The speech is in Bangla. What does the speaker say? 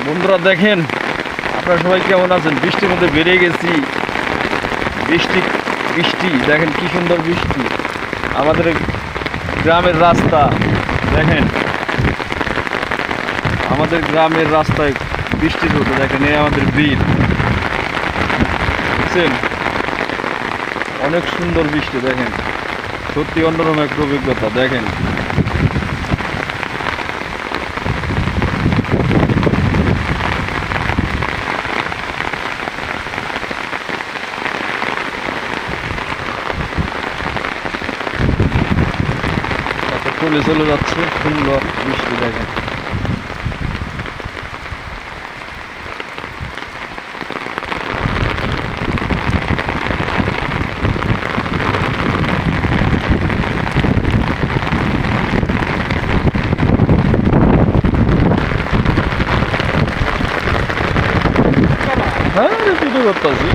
বন্ধুরা দেখেন, আপনারা সবাই কেমন আছেন? বৃষ্টির মধ্যে বেরিয়ে গেছি। বৃষ্টি বৃষ্টি দেখেন কি সুন্দর বৃষ্টি। আমাদের গ্রামের রাস্তা দেখেন, আমাদের গ্রামের রাস্তায় বৃষ্টির হতো। দেখেন এই আমাদের বিল, বুঝছেন? অনেক সুন্দর বৃষ্টি দেখেন, সত্যি অন্যরকম একটা অভিজ্ঞতা। দেখেন চলে চলে যাচ্ছে সুন্দর বৃষ্টি। দেখেন হ্যাঁ, ভিডিও করতেছি।